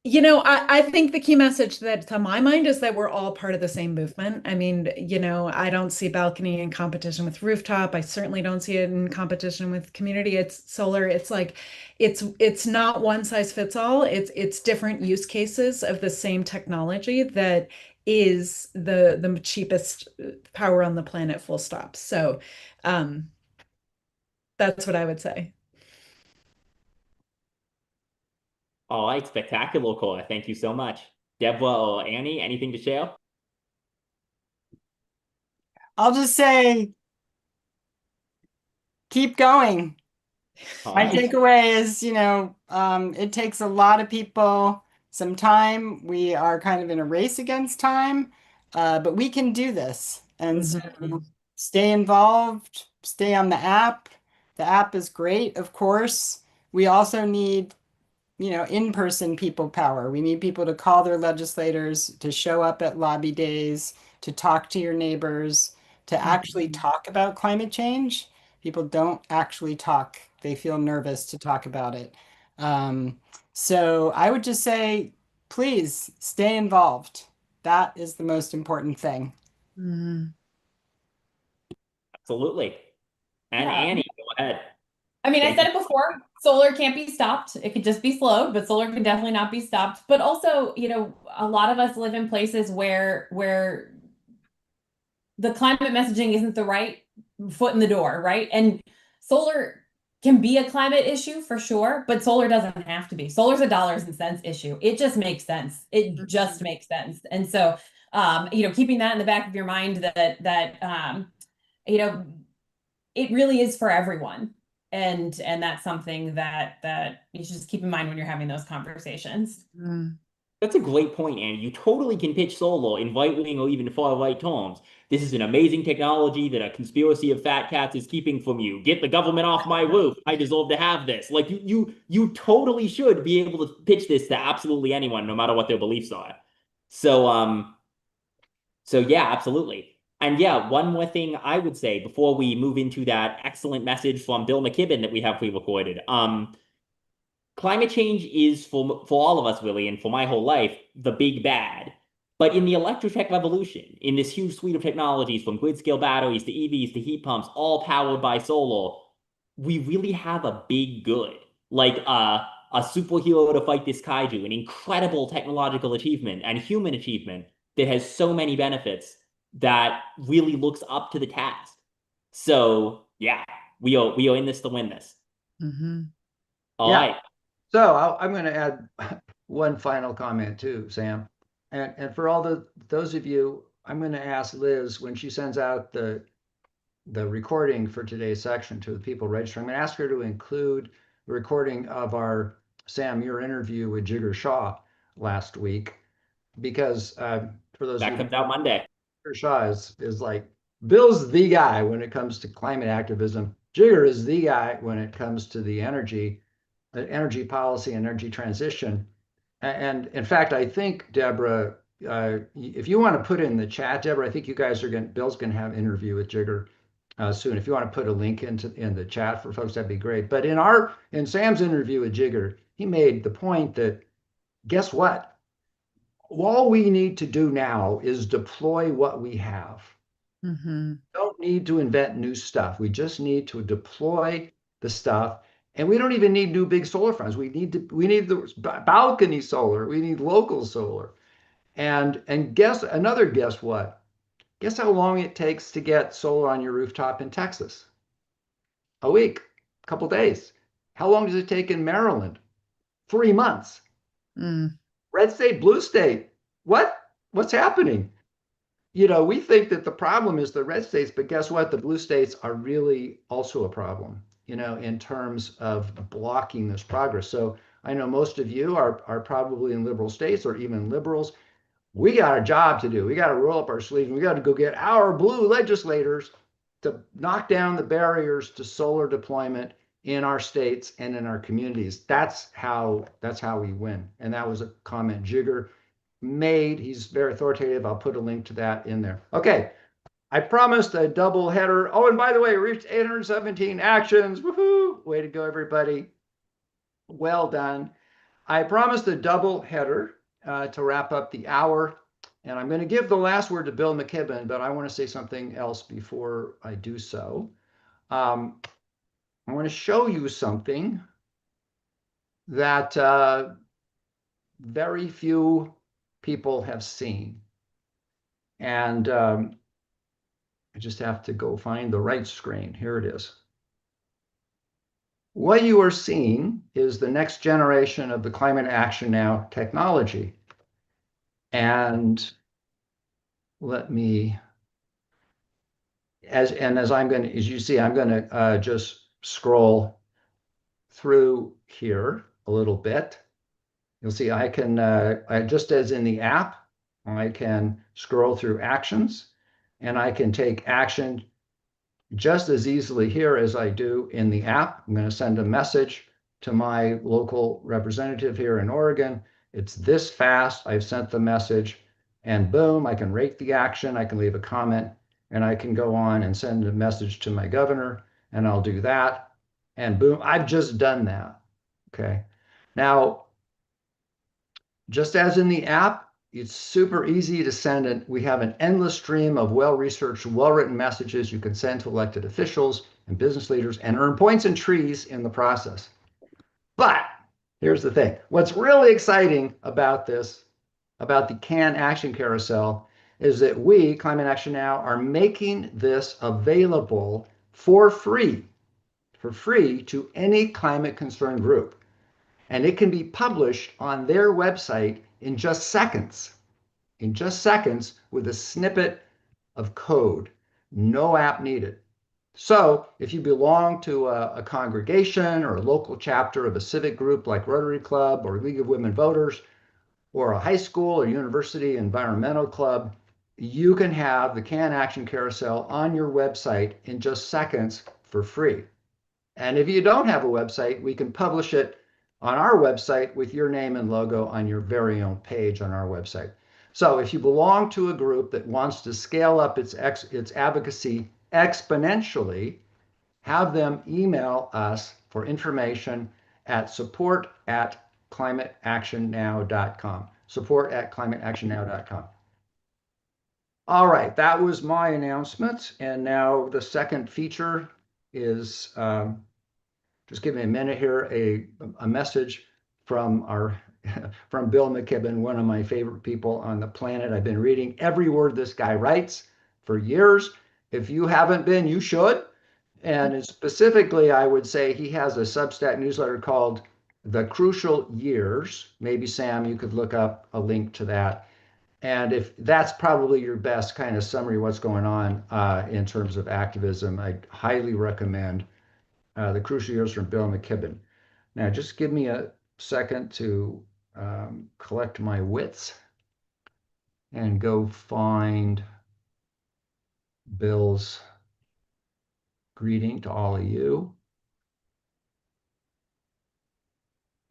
I think the key message that to my mind is that we're all part of the same movement. I mean, I don't see balcony in competition with rooftop. I certainly don't see it in competition with community. It's solar. It's like it's not one size fits all. It's different use cases of the same technology that is the cheapest power on the planet, full stop. So that's what I would say. All right, spectacular, Cora. Thank you so much. Deborah or Annie, anything to share? I'll just say, keep going. All My right. takeaway is, it takes a lot of people some time. We are kind of in a race against time, but we can do this. And so stay involved, stay on the app. The app is great, of course. We also need, in-person people power. We need people to call their legislators, to show up at lobby days, to talk to your neighbors, to actually talk about climate change. People don't actually talk. They feel nervous to talk about it. So I would just say, please stay involved. That is the most important thing. Absolutely. And Yeah. Annie, go ahead. I mean, I Thank said it before, solar can't be stopped. It could just be slowed, but solar can definitely not be stopped. But also, a lot of us live in places where the climate messaging isn't the right foot in the door, right? And solar can be a climate issue for sure, but solar doesn't have to be. Solar's a dollars and cents issue. It just makes sense. It just makes sense. And so, keeping that in the back of your mind that it really is for everyone. And that's something that you should just keep in mind when you're having those conversations. That's a great point, Annie. You totally can pitch solar in right-wing or even far-right terms. This is an amazing technology that a conspiracy of fat cats is keeping from you. Get the government off my roof. I deserve to have this. Like you totally should be able to pitch this to absolutely anyone, no matter what their beliefs are. So yeah, absolutely. And yeah, one more thing I would say before we move into that excellent message from Bill McKibben that we have pre-recorded. Climate change is for all of us, really, and for my whole life, the big bad. But in the electrotech revolution, in this huge suite of technologies from grid-scale batteries to EVs to heat pumps, all powered by solar, we really have a big good. Like a superhero to fight this kaiju, an incredible technological achievement and human achievement that has so many benefits that really looks up to the task. So yeah, we are in this to win this. All right. So I'm going to add one final comment too, Sam. And for all those of you, I'm going to ask Liz when she sends out the recording for today's section to the people registering. I'm going to ask her to include the recording of our your interview with Jigger Shaw last week, because for those that of you comes out Monday. Jigger Shaw is like Bill's the guy when it comes to climate activism. Jigger is the guy when it comes to the energy policy and energy transition. And in fact, I think, Deborah, if you want to put in the chat, Deborah, I think you guys Bill's going to have an interview with Jigger soon. If you want to put a link in the chat for folks, that'd be great. But in Sam's interview with Jigger, he made the point that, guess what? All we need to do now is deploy what we have. Don't need to invent new stuff. We just need to deploy the stuff. And we don't even need new big solar farms. We need the balcony solar. We need local solar. And guess what? Guess how long it takes to get solar on your rooftop in Texas? A week, a couple days. How long does it take in Maryland? 3 months. Red state, blue state. What's happening? we think that the problem is the red states, but guess what? The blue states are really also a problem, in terms of blocking this progress. So I know most of you are probably in liberal states or even liberals. We got a job to do. We got to roll up our sleeves and we got to go get our blue legislators to knock down the barriers to solar deployment in our states and in our communities. That's how we win. And that was a comment Jigger made. He's very authoritative. I'll put a link to that in there. Okay. I promised a double header. Oh, and by the way, reached 817 actions. Woohoo! Way to go, everybody. Well done. I promised a double header to wrap up the hour. And I'm going to give the last word to Bill McKibben, but I want to say something else before I do so. I want to show you something that very few people have seen. And I just have to go find the right screen. Here it is. What you are seeing is the next generation of the Climate Action Now technology. And let me, as you see, I'm going to just scroll through here a little bit. You'll see I can, just as in the app, I can scroll through actions, and I can take action just as easily here as I do in the app. I'm going to send a message to my local representative here in Oregon. It's this fast. I've sent the message, and boom, I can rate the action. I can leave a comment, and I can go on and send a message to my governor, and I'll do that. And boom, I've just done that. Okay. Now, just as in the app, it's super easy to send it. We have an endless stream of well-researched, well-written messages you can send to elected officials and business leaders and earn points and trees in the process. But here's the thing. What's really exciting about this, about the CAN Action Carousel, is that we, Climate Action Now, are making this available for free to any climate concerned group. And it can be published on their website in just seconds, with a snippet of code, no app needed. So if you belong to a congregation or a local chapter of a civic group like Rotary Club or League of Women Voters, or a high school or university environmental club, you can have the CAN Action Carousel on your website in just seconds for free. And if you don't have a website, we can publish it on our website with your name and logo on your very own page on our website. So if you belong to a group that wants to scale up its advocacy exponentially, have them email us for information at support@climateactionnow.com. Support@climateactionnow.com. All right, that was my announcement. And now the second feature is, just give me a minute here, a message from Bill McKibben, one of my favorite people on the planet. I've been reading every word this guy writes for years. If you haven't been, you should. And specifically, I would say he has a Substack newsletter called The Crucial Years. Maybe, Sam, you could look up a link to that. And if that's probably your best kind of summary of what's going on in terms of activism, I highly recommend The Crucial Years from Bill McKibben. Now, just give me a second to collect my wits and go find Bill's greeting to all of you.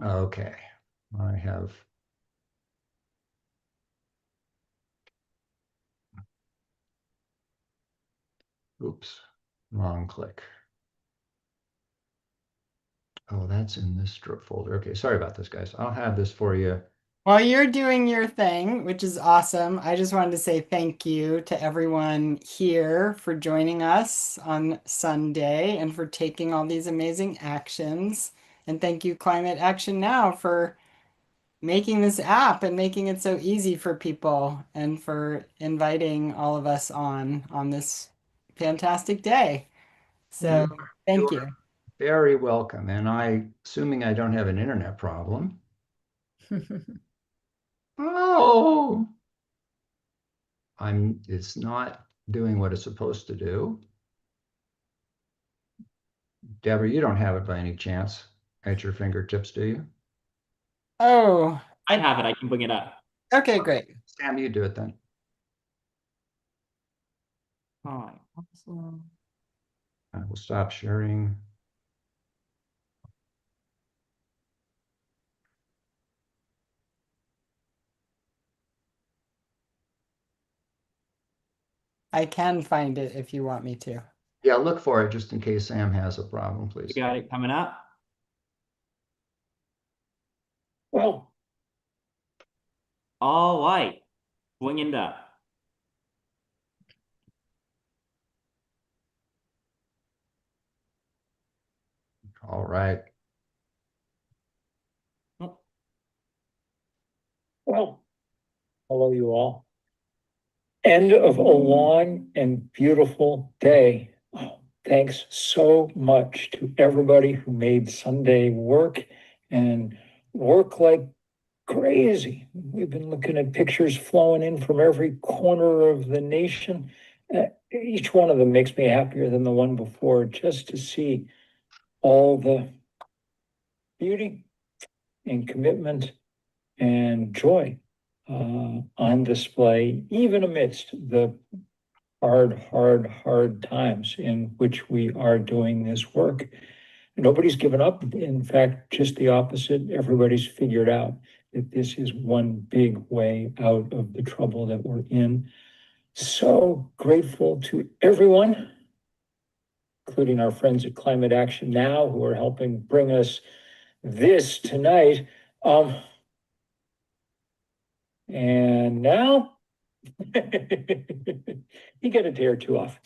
Okay, I have. Oops, wrong click. Oh, that's in this drip folder. Okay, sorry about this, guys. I'll have this for you. While you're doing your thing, which is awesome, I just wanted to say thank you to everyone here for joining us on Sunday and for taking all these amazing actions. And thank you, Climate Action Now, for making this app and making it so easy for people and for inviting all of us on this fantastic day. So thank you. Very welcome. And assuming I don't have an internet problem. Oh, it's not doing what it's supposed to do. Deborah, you don't have it by any chance at your fingertips, do you? Oh, I have it. I can bring it up. okay, great. Sam, you do it then. All right. Awesome. I will stop sharing. I can find it if you want me to. Yeah, look for it just in case Sam has a problem, please. You got it coming up. Well, All right. Bring it up. All right. well, hello, you all. End of a long and beautiful day. Oh, thanks so much to everybody who made Sunday work and work like crazy. We've been looking at pictures flowing in from every corner of the nation. Each one of them makes me happier than the one before, just to see all the beauty and commitment and joy on display, even amidst the hard times in which we are doing this work. Nobody's given up. In fact, just the opposite. Everybody's figured out that this is one big way out of the trouble that we're in. So grateful to everyone, including our friends at Climate Action Now, who are helping bring us this tonight. And now you get a day or two off,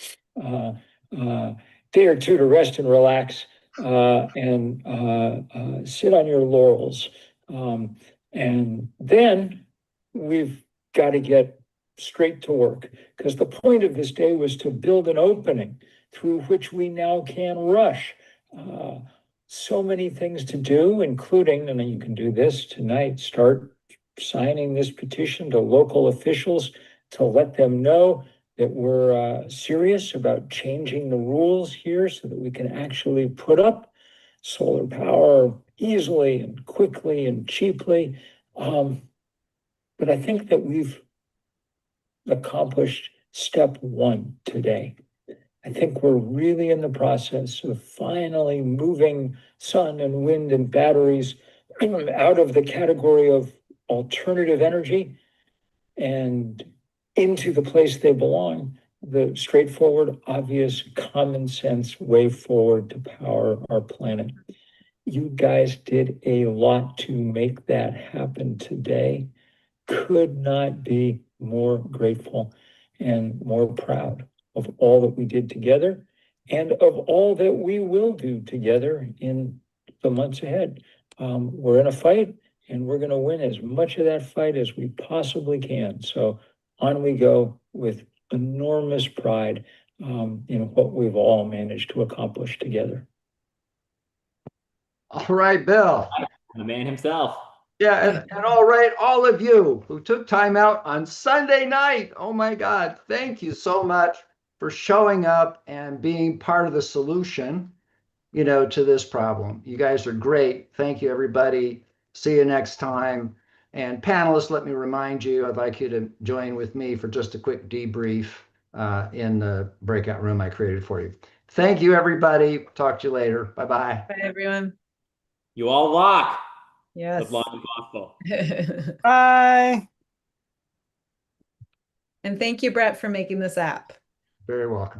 day or two to rest and relax, and sit on your laurels. And then we've got to get straight to work, because the point of this day was to build an opening through which we now can rush. So many things to do, including, and you can do this tonight, start signing this petition to local officials to let them know that we're serious about changing the rules here so that we can actually put up solar power easily and quickly and cheaply. But I think that we've accomplished step one today. I think we're really in the process of finally moving sun and wind and batteries out of the category of alternative energy and into the place they belong, the straightforward, obvious, common sense way forward to power our planet. You guys did a lot to make that happen today. Could not be more grateful and more proud of all that we did together and of all that we will do together in the months ahead. We're in a fight, and we're going to win as much of that fight as we possibly can. So on we go with enormous pride in what we've all managed to accomplish together. All right, Bill. The man himself. Yeah, and all right, all of you who took time out on Sunday night. Oh my God, thank you so much for showing up and being part of the solution, to this problem. You guys are great. Thank you, everybody. See you next time. And panelists, let me remind you, I'd like you to join with me for just a quick debrief in the breakout room I created for you. Thank you, everybody. Talk to you later. Bye-bye. Bye, everyone. You all rock. Yes. As long as possible. Bye. And thank you, Brett, for making this app. Very welcome.